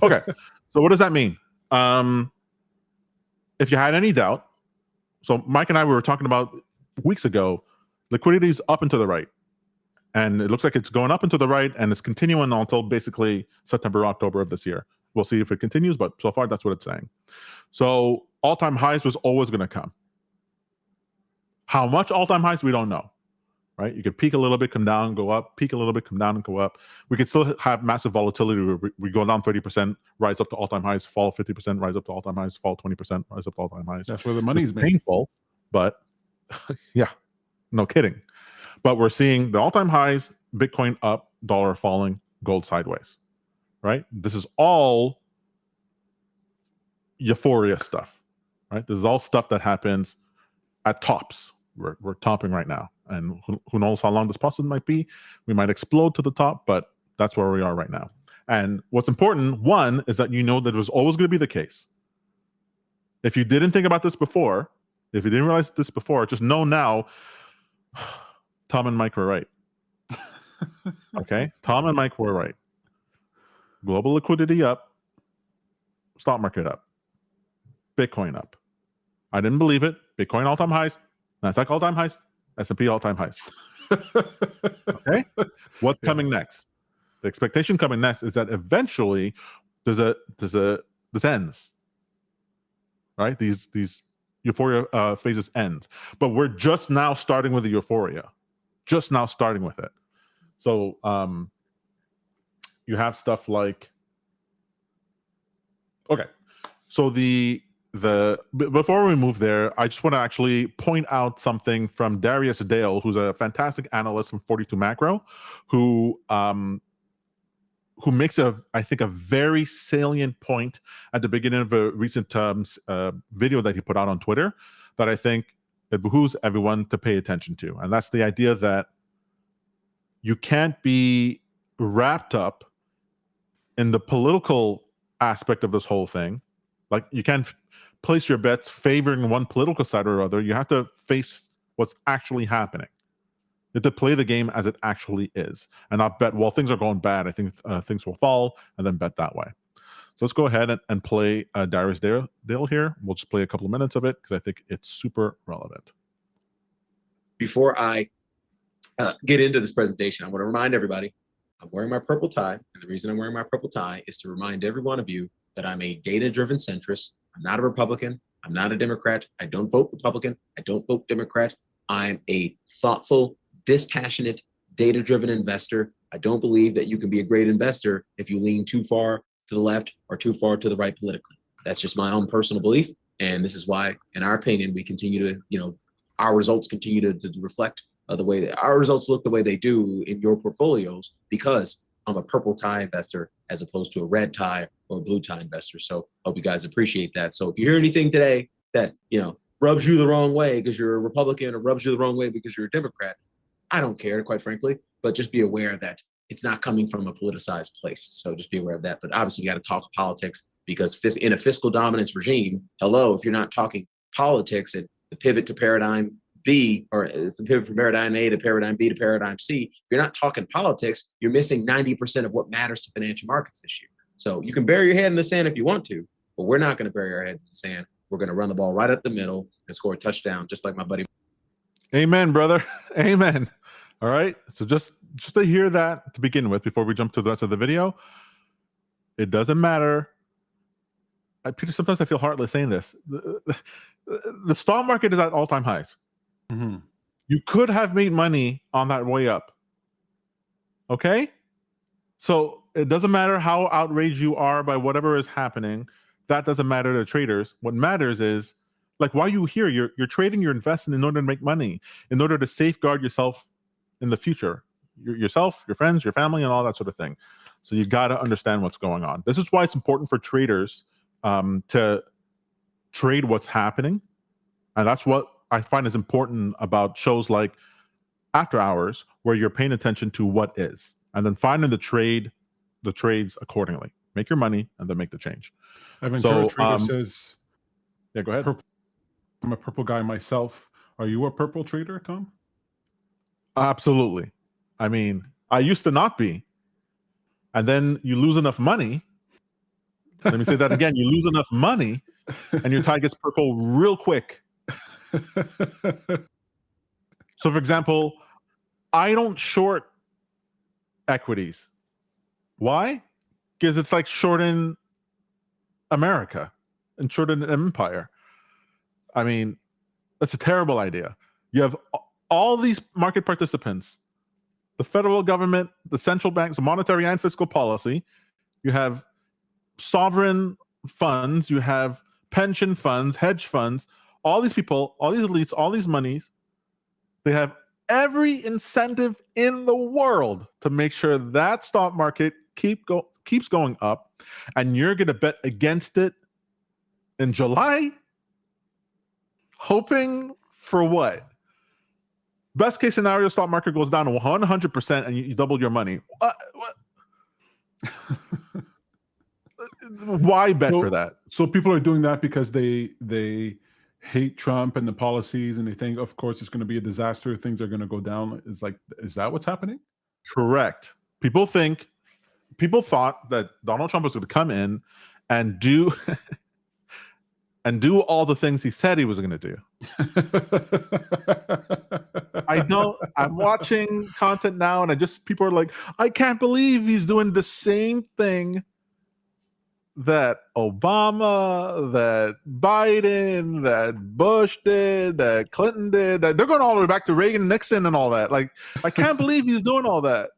Okay, so what does that mean? If you had any doubt, so Mike and I we were talking about weeks ago, liquidity is up and to the right. And it looks like it's going up and to the right, and it's continuing until basically September, October of this year. We'll see if it continues, but so far that's what it's saying. So all-time highs was always going to come. How much all-time highs, we don't know, right? You could peak a little bit, come down, go up, peak a little bit, come down, and go up. We could still have massive volatility where we go down 30%, rise up to all-time highs, fall 50%, rise up to all-time highs, fall 20%, rise up to all-time highs. That's where the money's made. Painful, but yeah, no kidding. But we're seeing the all-time highs, Bitcoin up, dollar falling, gold sideways, right? This is all euphoria stuff, right? This is all stuff that happens at tops. We're topping right now. And who knows how long this process might be. We might explode to the top, but that's where we are right now. And what's important, one, is that you know that it was always going to be the case. If you didn't think about this before, if you didn't realize this before, just know now, Tom and Mike were right. Okay? Tom and Mike were right. Global liquidity up, stock market up, Bitcoin up. I didn't believe it. Bitcoin all-time highs, Nasdaq all-time highs, S&P all-time highs. Okay? What's coming next? The expectation coming next is that eventually this ends. Right? These euphoria phases end. But we're just now starting with the euphoria. Just now starting with it. So you have stuff like, okay, so before we move there, I just want to actually point out something from Darius Dale, who's a fantastic analyst from 42 Macro, who makes I think a very salient point at the beginning of a recent video that he put out on Twitter that I think it behooves everyone to pay attention to. And that's the idea that you can't be wrapped up in the political aspect of this whole thing. Like, you can't place your bets favoring one political side or other. You have to face what's actually happening. You have to play the game as it actually is, and not bet, well, things are going bad, I think things will fall, and then bet that way. So let's go ahead and play Darius Dale here. We'll just play a couple of minutes of it because I think it's super relevant. Before I get into this presentation, I want to remind everybody I'm wearing my purple tie, and the reason I'm wearing my purple tie is to remind every one of you that I'm a data-driven centrist. I'm not a Republican. I'm not a Democrat. I don't vote Republican. I don't vote Democrat. I'm a thoughtful, dispassionate, data-driven investor. I don't believe that you can be a great investor if you lean too far to the left or too far to the right politically. That's just my own personal belief, and this is why, in our opinion, we continue to, our results continue to reflect the way that our results look the way they do in your portfolios, because I'm a purple tie investor as opposed to a red tie or a blue tie investor. So hope you guys appreciate that. So if you hear anything today that, rubs you the wrong way because you're a Republican or rubs you the wrong way because you're a Democrat, I don't care, quite frankly, but just be aware that it's not coming from a politicized place. So just be aware of that. But obviously you got to talk politics, because in a fiscal dominance regime, if you're not talking politics and the pivot to paradigm B, or the pivot from paradigm A to paradigm B to paradigm C, if you're not talking politics, you're missing 90% of what matters to financial markets this year. So you can bury your head in the sand if you want to, but we're not going to bury our heads in the sand. We're going to run the ball right up the middle and score a touchdown, just like my buddy. Amen, brother. Amen. All right. So just to hear that to begin with, before we jump to the rest of the video, it doesn't matter. Peter, sometimes I feel heartless saying this. The stock market is at all-time highs. Mm-hmm. You could have made money on that way up. Okay? So it doesn't matter how outraged you are by whatever is happening. That doesn't matter to traders. What matters is, like, why are you here? You're trading, you're investing in order to make money, in order to safeguard yourself in the future. Yourself, your friends, your family, and all that sort of thing. So you got to understand what's going on. This is why it's important for traders to trade what's happening. And that's what I find is important about shows like After Hours, where you're paying attention to what is, and then finding the trades accordingly. Make your money and then make the change. Aventura Trader says, yeah, go ahead. I'm a purple guy myself. Are you a purple trader, Tom? Absolutely. I mean, I used to not be. And then you lose enough money Let me say that again. You lose enough money and your tide gets purple real quick. So, for example, I don't short equities. Why? Because it's like shorting America and shorting an empire. I mean, that's a terrible idea. You have all these market participants, the federal government, the central banks, monetary and fiscal policy. You have sovereign funds, you have pension funds, hedge funds, all these people, all these elites, all these monies. They have every incentive in the world to make sure that stock market keeps going up, and you're going to bet against it in July, hoping for what? Best case scenario, stock market goes down to 100% and you double your money. What? Why bet for that? So people are doing that because they hate Trump and the policies, and they think, of course, it's going to be a disaster. Things are going to go down. It's like, is that what's happening? Correct. People thought that Donald Trump was going to come in and do all the things he said he was going to do. I'm watching content now, and people are like, I can't believe he's doing the same thing that Obama, that Biden, that Bush did, that Clinton did, that they're going all the way back to Reagan, Nixon, and all that. Like, I can't believe he's doing all that.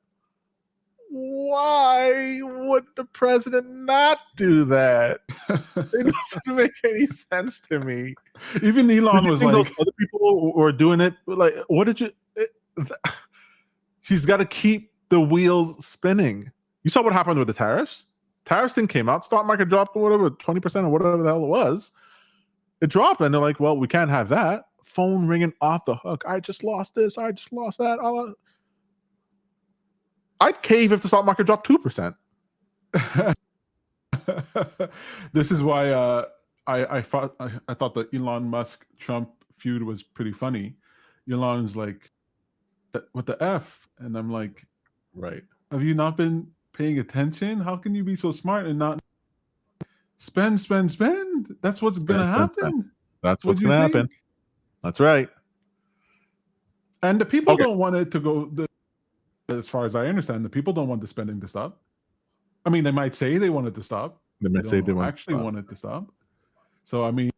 Why would the president not do that? It doesn't make any sense to me. Even Elon was like, other people were doing it. Like, what did you? He's got to keep the wheels spinning. You saw what happened with the tariffs. Tariffs thing came out, stock market dropped whatever 20% or whatever the hell it was. It dropped, and they're like, "Well, we can't have that." Phone ringing off the hook. I just lost this. I just lost that. I'd cave if the stock market dropped 2%. This is why I thought the Elon Musk Trump feud was pretty funny. Elon's like, "What the F?" And I'm like, Right. Have you not been paying attention? How can you be so smart and not spend? That's what's gonna happen. That's what's gonna happen. That's right. And the people don't want it to go. As far as I understand, the people don't want the spending to stop. I mean, they might say they want it to stop. They might say they actually want it to stop. So I mean,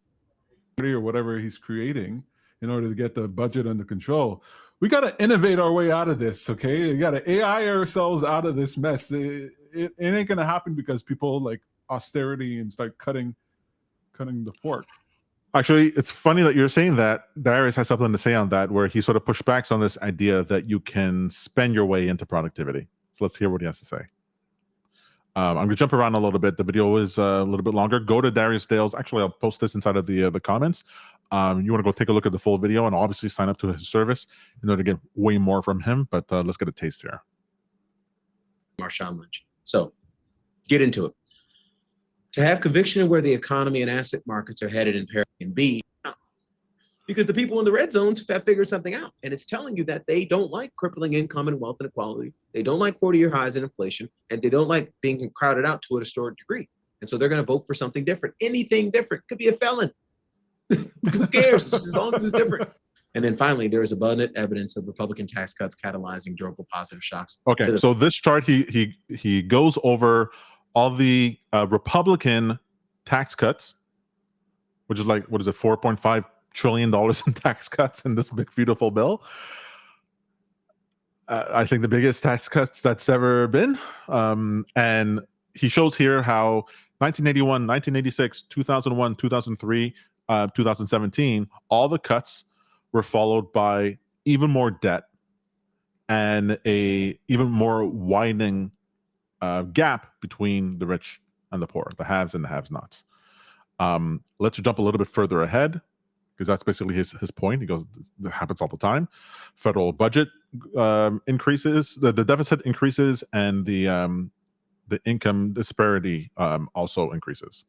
or whatever he's creating in order to get the budget under control. We got to innovate our way out of this, okay? We got to AI ourselves out of this mess. It ain't going to happen because people like austerity and start cutting the fork. Actually, it's funny that you're saying that. Darius has something to say on that, where he sort of pushed back on this idea that you can spend your way into productivity. So let's hear what he has to say. I'm going to jump around a little bit. The video is a little bit longer. Go to Darius Dale's. Actually, I'll post this inside of the comments. You want to go take a look at the full video and obviously sign up to his service in order to get way more from him. But let's get a taste here. Marshawn Lynch. So get into it. To have conviction of where the economy and asset markets are headed in parity and B, because the people in the red zones have figured something out, and it's telling you that they don't like crippling income and wealth inequality. They don't like 40-year highs in inflation, and they don't like being crowded out to a historic degree. And so they're going to vote for something different. Anything different. Could be a felon. Who cares? As long as it's different. And then finally, there is abundant evidence of Republican tax cuts catalyzing durable positive shocks. Okay, so this chart, he goes over all the Republican tax cuts, which is like, what is it, $4.5 trillion in tax cuts in this big, beautiful bill. I think the biggest tax cuts that's ever been. And he shows here how 1981, 1986, 2001, 2003, 2017, all the cuts were followed by even more debt and a even more widening gap between the rich and the poor, the haves and the have-nots. Let's jump a little bit further ahead, because that's basically his point. He goes, it happens all the time. Federal budget increases, the deficit increases, and the income disparity also increases.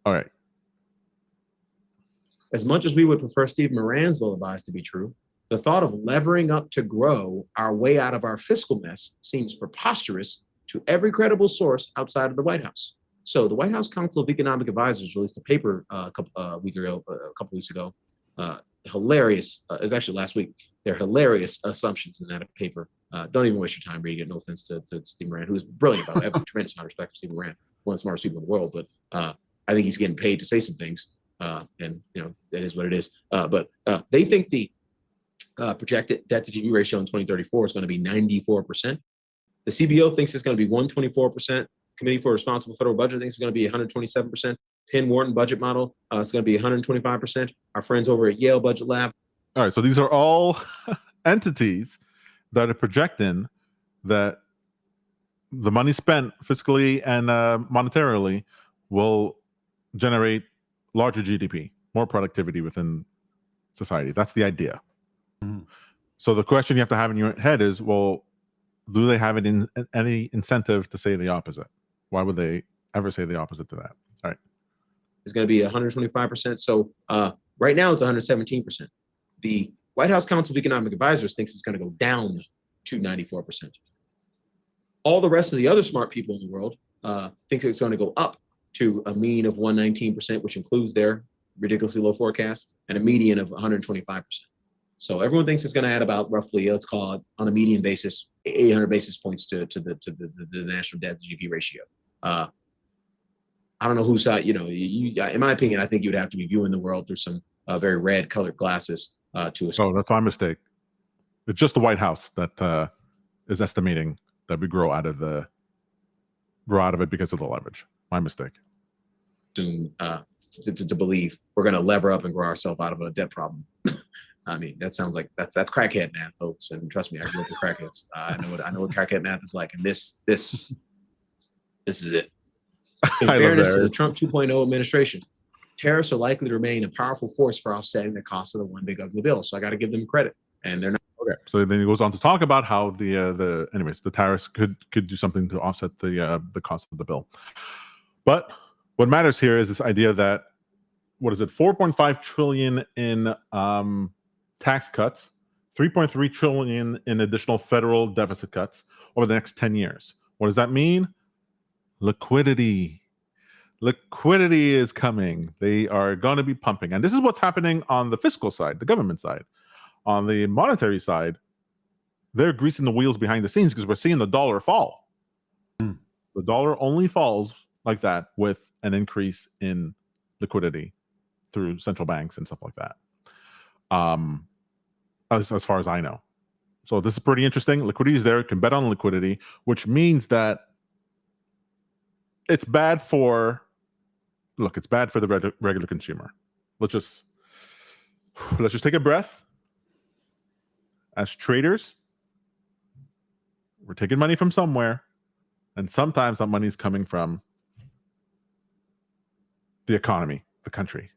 All right. As much as we would prefer Steve Moran's lullabies to be true, the thought of levering up to grow our way out of our fiscal mess seems preposterous to every credible source outside of the White House. So the White House Council of Economic Advisors released a paper a couple weeks ago. Hilarious. It was actually last week. They're hilarious assumptions in that paper. Don't even waste your time reading it. No offense to Steve Moran, who is brilliant. I have a tremendous amount of respect for Steve Moran, one of the smartest people in the world. But I think he's getting paid to say some things, and that is what it is. But they think the projected debt to GDP ratio in 2034 is going to be 94%. The CBO thinks it's going to be 124%. Committee for Responsible Federal Budget thinks it's going to be 127%. Penn Wharton budget model, it's going to be 125%. Our friends over at Yale Budget Lab. All right, so these are all entities that are projecting that the money spent fiscally and monetarily will generate larger GDP, more productivity within society. That's the idea. Mhm. So the question you have to have in your head is, well, do they have any incentive to say the opposite? Why would they ever say the opposite to that? All right. It's going to be 125%. So right now it's 117%. The White House Council of Economic Advisors thinks it's going to go down to 94%. All the rest of the other smart people in the world think it's going to go up to a mean of 119%, which includes their ridiculously low forecast, and a median of 125%. So everyone thinks it's going to add about roughly, let's call it on a median basis, 800 basis points to the national debt to GDP ratio. I don't know whose side, in my opinion, I think you would have to be viewing the world through some very red colored glasses to a. Oh, that's my mistake. It's just the White House that is estimating that we grow out of it because of the leverage. My mistake. To believe we're going to lever up and grow ourselves out of a debt problem. I mean, that sounds like that's crackhead math, folks. And trust me, I grew up with crackheads. I know what crackhead math is like, and this is it. In fairness to the Trump 2.0 administration, tariffs are likely to remain a powerful force for offsetting the cost of the one big ugly bill. So I got to give them credit, and they're not. Okay. So then he goes on to talk about how the tariffs could do something to offset the cost of the bill. But what matters here is this idea that 4.5 trillion in tax cuts, 3.3 trillion in additional federal deficit cuts over the next 10 years. What does that mean? Liquidity is coming. They are going to be pumping. And this is what's happening on the fiscal side, the government side. On the monetary side, they're greasing the wheels behind the scenes because we're seeing the dollar fall. The dollar only falls like that with an increase in liquidity through central banks and stuff like that. As far as I know. So this is pretty interesting. Liquidity is there. You can bet on liquidity, which means that it's bad for the regular consumer. Let's just take a breath. As traders, we're taking money from somewhere, and sometimes that money is coming from the economy, the country.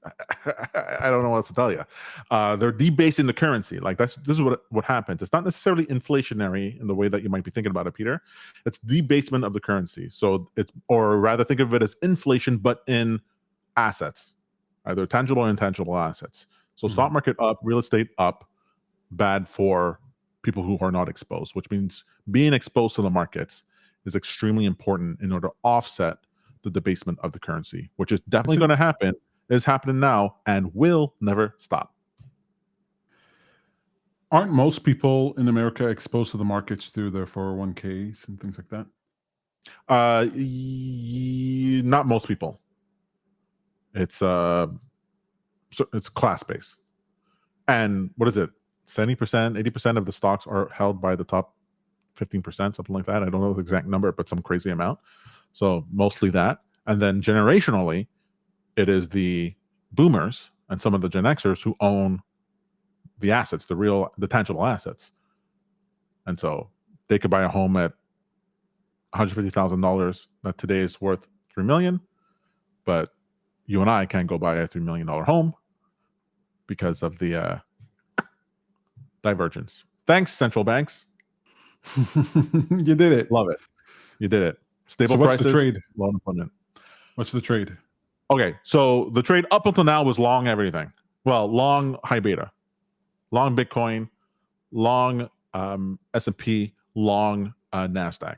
I don't know what else to tell you. They're debasing the currency. Like this is what happens. It's not necessarily inflationary in the way that you might be thinking about it, Peter. It's debasement of the currency. So or rather think of it as inflation, but in assets, either tangible or intangible assets. So stock market up, real estate up, bad for people who are not exposed, which means being exposed to the markets is extremely important in order to offset the debasement of the currency, which is definitely going to happen, is happening now, and will never stop. Aren't most people in America exposed to the markets through their 401ks and things like that? Not most people. It's class-based. And what is it? 70%, 80% of the stocks are held by the top 15%, something like that. I don't know the exact number, but some crazy amount. So mostly that. And then generationally, it is the boomers and some of the Gen Xers who own the assets, the tangible assets. And so they could buy a home at $150,000 that today is worth $3 million, but you and I can't go buy a $3 million home because of the divergence. Thanks, central banks. You did it. Love it. You did it. Stable So what's prices, the trade? low unemployment. What's the trade? Okay, so the trade up until now was long everything. Well, long high beta, long Bitcoin, long S&P, long NASDAQ.